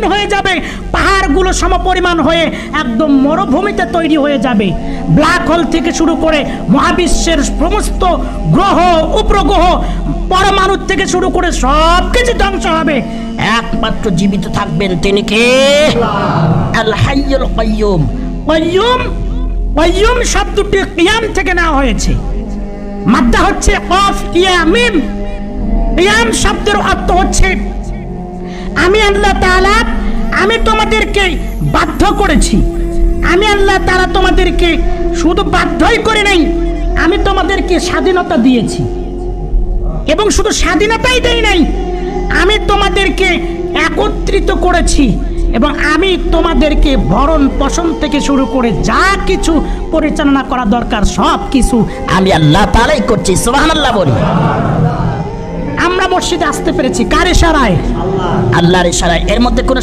হয়ে যাবে, পাহাড়গুলো সমপরিমাণ হয়ে একদম মরুভূমিতে তৈরি হয়ে যাবে। ব্ল্যাক হোল থেকে শুরু করে মহাবিশ্বের সমস্ত গ্রহ উপগ্রহ পরমাণু থেকে শুরু করে সব কিছু ধ্বংস হবে, একমাত্র জীবিত থাকবেন তিনি কে? আল হাইয়ুল কাইয়ুম। কাইয়ুম, কাইয়ুম শব্দটি কিয়াম থেকে নেওয়া হয়েছে। মাদ্দা হচ্ছে কফ ইয়া মিম। কিয়াম শব্দের অর্থ হচ্ছে আমি আল্লাহ তাআলা, আমি তোমাদেরকে বাধ্য করেছি। আমি আল্লাহ তাআলা তোমাদেরকে শুধু বাধ্যই করে নাই, আমি তোমাদেরকে স্বাধীনতা দিয়েছি। এবং শুধু স্বাধীনতাই দেই নাই, আমি তোমাদেরকে একত্রিত করেছি এবং আমি তোমাদেরকে ভরণ পোষণ থেকে শুরু করে যা কিছু পরিচালনা করা দরকার সব কিছু আমি আল্লাহ তাআলাই করছি। সুবহানাল্লাহ বলি। আমরা মসজিদে আসতে পেরেছি কার ইশারায়? আল্লাহর ইশারায়। এর মধ্যে কোনো